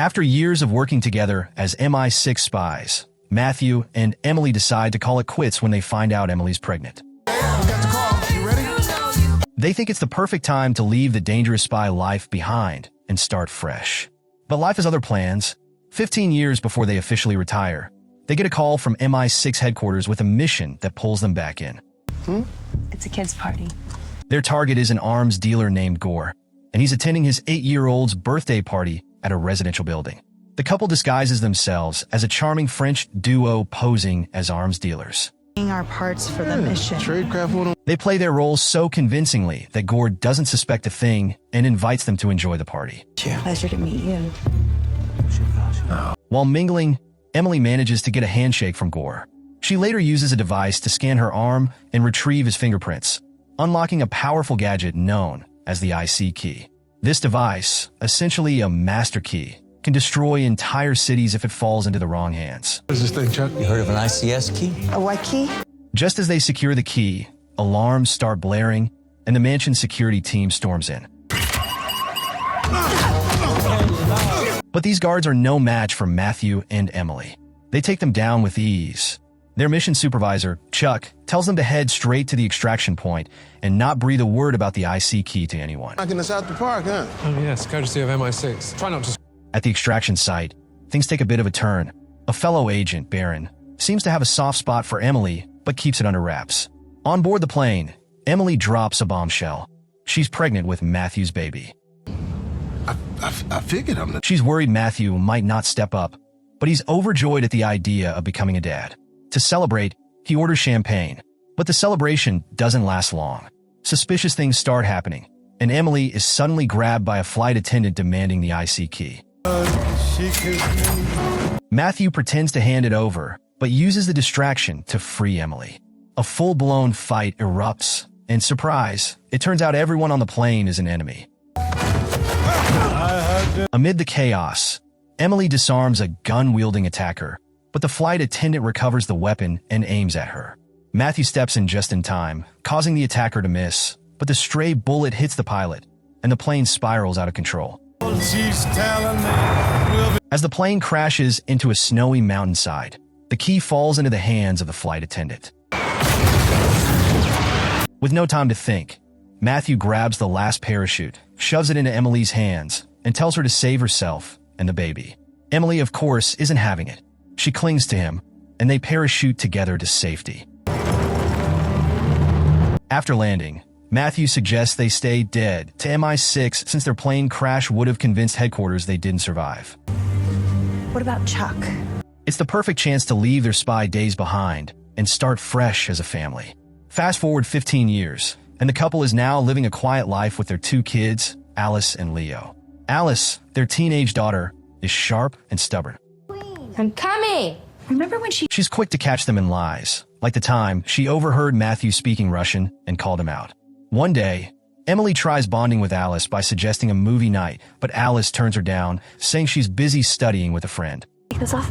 After years of working together as MI6 spies, Matthew and Emily decide to call it quits when they find out Emily's pregnant. They think it's the perfect time to leave the dangerous spy life behind and start fresh. But life has other plans. 15 years before they officially retire, they get a call from MI6 headquarters with a mission that pulls them back in. It's a kid's party. Their target is an arms dealer named Gore, and he's attending his 8-year-old's birthday party at a residential building. The couple disguises themselves as a charming French duo posing as arms dealers. Our parts for the mission. They play their roles so convincingly that Gore doesn't suspect a thing and invites them to enjoy the party. Pleasure to meet you. While mingling, Emily manages to get a handshake from Gore. She later uses a device to scan her arm and retrieve his fingerprints, unlocking a powerful gadget known as the IC key. This device, essentially a master key, can destroy entire cities if it falls into the wrong hands. What is this thing, Chuck? You heard of an ICS key? A what key? Just as they secure the key, alarms start blaring, and the mansion's security team storms in. But these guards are no match for Matthew and Emily. They take them down with ease. Their mission supervisor, Chuck, tells them to head straight to the extraction point and not breathe a word about the IC key to anyone. Knocking us out the park, huh? Oh yes, courtesy of MI6. Try not to... At the extraction site, things take a bit of a turn. A fellow agent, Baron, seems to have a soft spot for Emily, but keeps it under wraps. On board the plane, Emily drops a bombshell. She's pregnant with Matthew's baby. I figured She's worried Matthew might not step up, but he's overjoyed at the idea of becoming a dad. To celebrate, he orders champagne, but the celebration doesn't last long. Suspicious things start happening, and Emily is suddenly grabbed by a flight attendant demanding the IC key. Matthew pretends to hand it over, but uses the distraction to free Emily. A full-blown fight erupts, and surprise, it turns out everyone on the plane is an enemy. Amid the chaos, Emily disarms a gun-wielding attacker, but the flight attendant recovers the weapon and aims at her. Matthew steps in just in time, causing the attacker to miss, but the stray bullet hits the pilot, and the plane spirals out of control. As the plane crashes into a snowy mountainside, the key falls into the hands of the flight attendant. With no time to think, Matthew grabs the last parachute, shoves it into Emily's hands, and tells her to save herself and the baby. Emily, of course, isn't having it. She clings to him, and they parachute together to safety. After landing, Matthew suggests they stay dead to MI6 since their plane crash would have convinced headquarters they didn't survive. What about Chuck? It's the perfect chance to leave their spy days behind and start fresh as a family. Fast forward 15 years, and the couple is now living a quiet life with their 2 kids, Alice and Leo. Alice, their teenage daughter, is sharp and stubborn. I'm coming! Remember when She's quick to catch them in lies, like the time she overheard Matthew speaking Russian and called him out. One day, Emily tries bonding with Alice by suggesting a movie night, but Alice turns her down, saying she's busy studying with a friend. Take this off?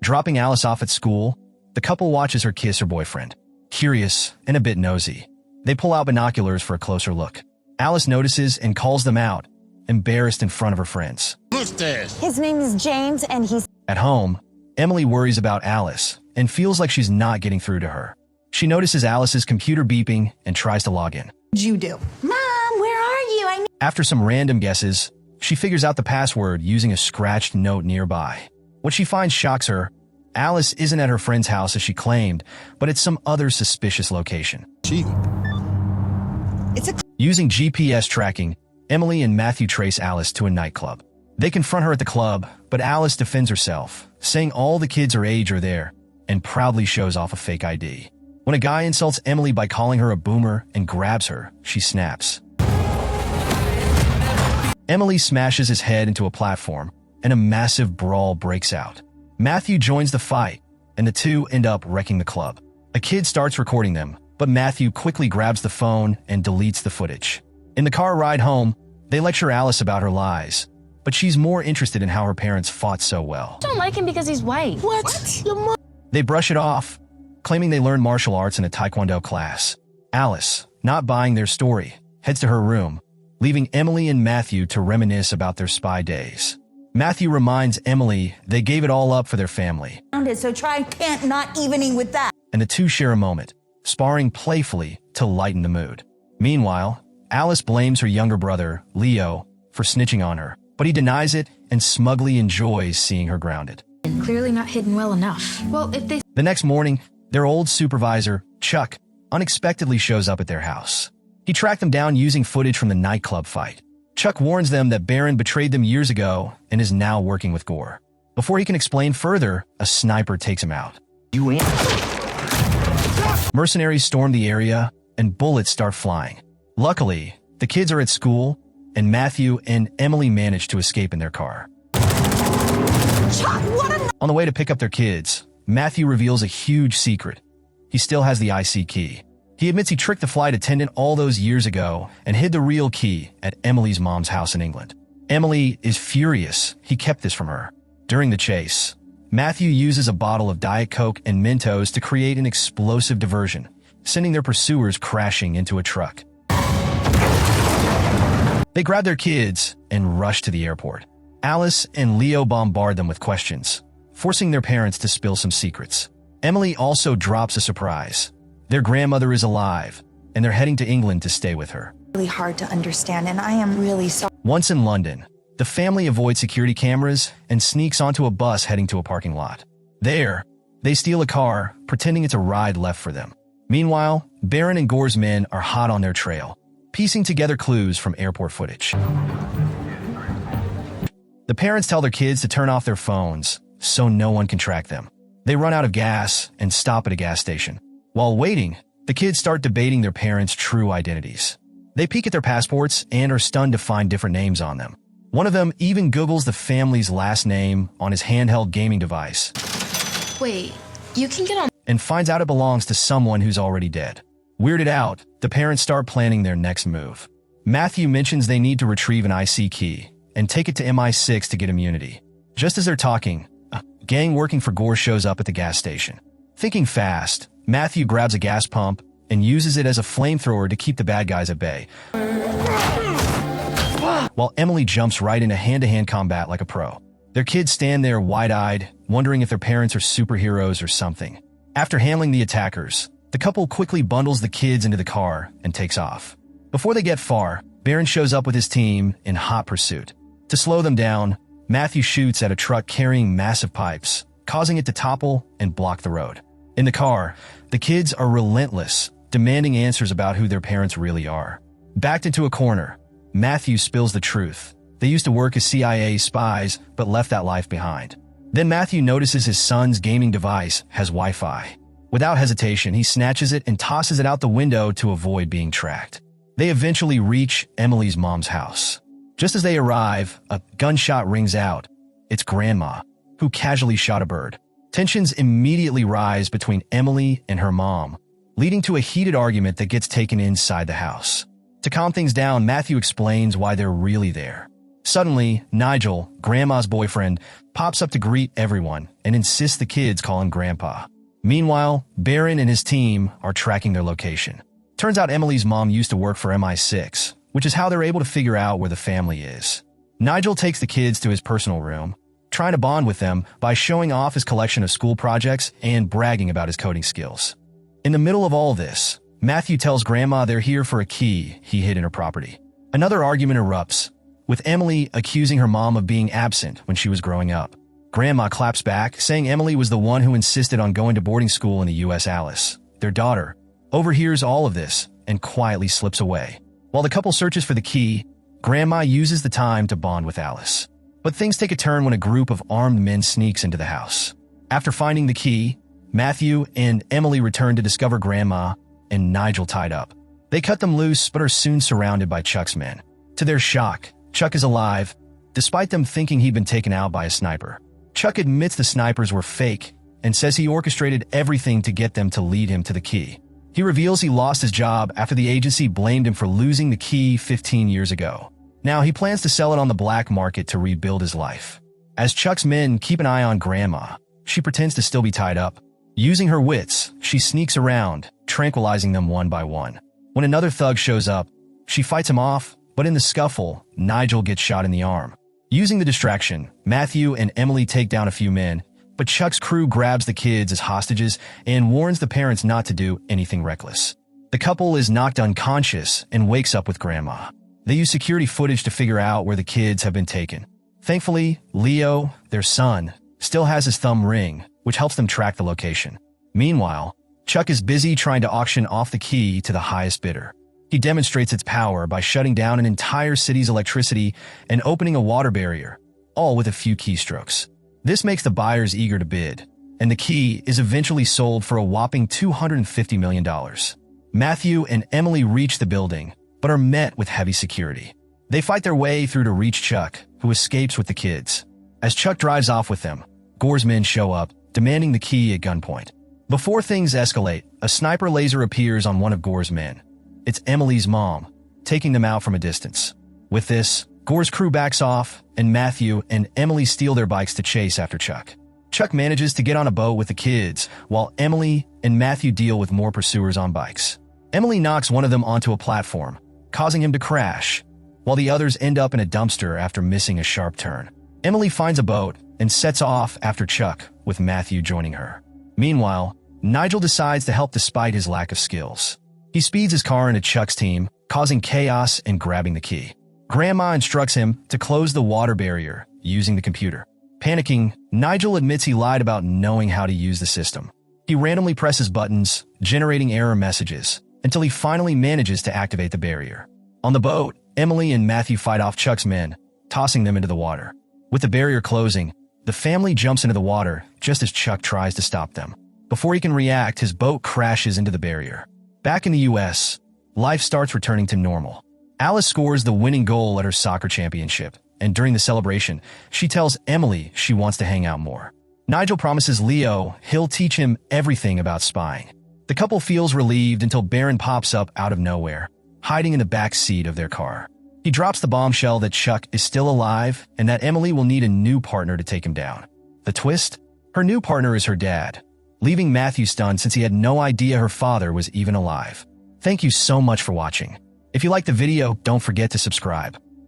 Dropping Alice off at school, the couple watches her kiss her boyfriend. Curious and a bit nosy, they pull out binoculars for a closer look. Alice notices and calls them out, embarrassed in front of her friends. His name is James and he's... At home, Emily worries about Alice and feels like she's not getting through to her. She notices Alice's computer beeping and tries to log in. What'd you do? Mom, where are you? After some random guesses, she figures out the password using a scratched note nearby. What she finds shocks her. Alice isn't at her friend's house as she claimed, but at some other suspicious location. Using GPS tracking, Emily and Matthew trace Alice to a nightclub. They confront her at the club, but Alice defends herself, saying all the kids her age are there, and proudly shows off a fake ID. When a guy insults Emily by calling her a boomer and grabs her, she snaps. Emily smashes his head into a platform, and a massive brawl breaks out. Matthew joins the fight, and the two end up wrecking the club. A kid starts recording them, but Matthew quickly grabs the phone and deletes the footage. In the car ride home, they lecture Alice about her lies, but she's more interested in how her parents fought so well. I don't like him because he's white. What? They brush it off, claiming they learned martial arts in a taekwondo class. Alice, not buying their story, heads to her room, leaving Emily and Matthew to reminisce about their spy days. Matthew reminds Emily they gave it all up for their family, So try can't not evening with that. and the two share a moment, sparring playfully to lighten the mood. Meanwhile, Alice blames her younger brother, Leo, for snitching on her, but he denies it and smugly enjoys seeing her grounded. Clearly not hidden well enough. Well, if they... The next morning, their old supervisor, Chuck, unexpectedly shows up at their house. He tracked them down using footage from the nightclub fight. Chuck warns them that Barron betrayed them years ago and is now working with Gore. Before he can explain further, a sniper takes him out. Mercenaries storm the area, and bullets start flying. Luckily, the kids are at school, and Matthew and Emily manage to escape in their car. On the way to pick up their kids, Matthew reveals a huge secret. He still has the IC key. He admits he tricked the flight attendant all those years ago and hid the real key at Emily's mom's house in England. Emily is furious he kept this from her. During the chase, Matthew uses a bottle of Diet Coke and Mentos to create an explosive diversion, sending their pursuers crashing into a truck. They grab their kids and rush to the airport. Alice and Leo bombard them with questions, forcing their parents to spill some secrets. Emily also drops a surprise. Their grandmother is alive, and they're heading to England to stay with her. Really hard to understand, and I am really sorry. Once in London, the family avoids security cameras and sneaks onto a bus heading to a parking lot. There, they steal a car, pretending it's a ride left for them. Meanwhile, Barron and Gore's men are hot on their trail, piecing together clues from airport footage. The parents tell their kids to turn off their phones so no one can track them. They run out of gas and stop at a gas station. While waiting, the kids start debating their parents' true identities. They peek at their passports and are stunned to find different names on them. One of them even Googles the family's last name on his handheld gaming device. Wait, you can get on... And finds out it belongs to someone who's already dead. Weirded out, the parents start planning their next move. Matthew mentions they need to retrieve an IC key and take it to MI6 to get immunity. Just as they're talking, a gang working for Gore shows up at the gas station. Thinking fast, Matthew grabs a gas pump and uses it as a flamethrower to keep the bad guys at bay, while Emily jumps right into hand-to-hand combat like a pro. Their kids stand there wide-eyed, wondering if their parents are superheroes or something. After handling the attackers, the couple quickly bundles the kids into the car and takes off. Before they get far, Barron shows up with his team in hot pursuit. To slow them down, Matthew shoots at a truck carrying massive pipes, causing it to topple and block the road. In the car, the kids are relentless, demanding answers about who their parents really are. Backed into a corner, Matthew spills the truth. They used to work as CIA spies, but left that life behind. Then Matthew notices his son's gaming device has Wi-Fi. Without hesitation, he snatches it and tosses it out the window to avoid being tracked. They eventually reach Emily's mom's house. Just as they arrive, a gunshot rings out. It's Grandma, who casually shot a bird. Tensions immediately rise between Emily and her mom, leading to a heated argument that gets taken inside the house. To calm things down, Matthew explains why they're really there. Suddenly, Nigel, Grandma's boyfriend, pops up to greet everyone and insists the kids call him Grandpa. Meanwhile, Barron and his team are tracking their location. Turns out Emily's mom used to work for MI6, which is how they're able to figure out where the family is. Nigel takes the kids to his personal room, trying to bond with them by showing off his collection of school projects and bragging about his coding skills. In the middle of all this, Matthew tells Grandma they're here for a key he hid in her property. Another argument erupts, with Emily accusing her mom of being absent when she was growing up. Grandma claps back, saying Emily was the one who insisted on going to boarding school in the US. Alice, their daughter, overhears all of this and quietly slips away. While the couple searches for the key, Grandma uses the time to bond with Alice. But things take a turn when a group of armed men sneaks into the house. After finding the key, Matthew and Emily return to discover Grandma and Nigel tied up. They cut them loose but are soon surrounded by Chuck's men. To their shock, Chuck is alive, despite them thinking he'd been taken out by a sniper. Chuck admits the snipers were fake and says he orchestrated everything to get them to lead him to the key. He reveals he lost his job after the agency blamed him for losing the key 15 years ago. Now he plans to sell it on the black market to rebuild his life. As Chuck's men keep an eye on Grandma, she pretends to still be tied up. Using her wits, she sneaks around, tranquilizing them one by one. When another thug shows up, she fights him off But in the scuffle, Nigel gets shot in the arm. Using the distraction, Matthew and Emily take down a few men, but Chuck's crew grabs the kids as hostages and warns the parents not to do anything reckless. The couple is knocked unconscious and wakes up with Grandma. They use security footage to figure out where the kids have been taken. Thankfully, Leo, their son, still has his thumb ring, which helps them track the location. Meanwhile, Chuck is busy trying to auction off the key to the highest bidder. He demonstrates its power by shutting down an entire city's electricity and opening a water barrier, all with a few keystrokes. This makes the buyers eager to bid, and the key is eventually sold for a whopping $250 million. Matthew and Emily reach the building, but are met with heavy security. They fight their way through to reach Chuck, who escapes with the kids. As Chuck drives off with them, Gore's men show up, demanding the key at gunpoint. Before things escalate, a sniper laser appears on one of Gore's men. It's Emily's mom, taking them out from a distance. With this, Gore's crew backs off, and Matthew and Emily steal their bikes to chase after Chuck. Chuck manages to get on a boat with the kids, while Emily and Matthew deal with more pursuers on bikes. Emily knocks one of them onto a platform, causing him to crash, while the others end up in a dumpster after missing a sharp turn. Emily finds a boat and sets off after Chuck, with Matthew joining her. Meanwhile, Nigel decides to help despite his lack of skills. He speeds his car into Chuck's team, causing chaos and grabbing the key. Grandma instructs him to close the water barrier using the computer. Panicking, Nigel admits he lied about knowing how to use the system. He randomly presses buttons, generating error messages, until he finally manages to activate the barrier. On the boat, Emily and Matthew fight off Chuck's men, tossing them into the water. With the barrier closing, the family jumps into the water just as Chuck tries to stop them. Before he can react, his boat crashes into the barrier. Back in the US, life starts returning to normal. Alice scores the winning goal at her soccer championship, and during the celebration, she tells Emily she wants to hang out more. Nigel promises Leo he'll teach him everything about spying. The couple feels relieved until Baron pops up out of nowhere, hiding in the back seat of their car. He drops the bombshell that Chuck is still alive and that Emily will need a new partner to take him down. The twist? Her new partner is her dad, leaving Matthew stunned since he had no idea her father was even alive. Thank you so much for watching. If you liked the video, don't forget to subscribe.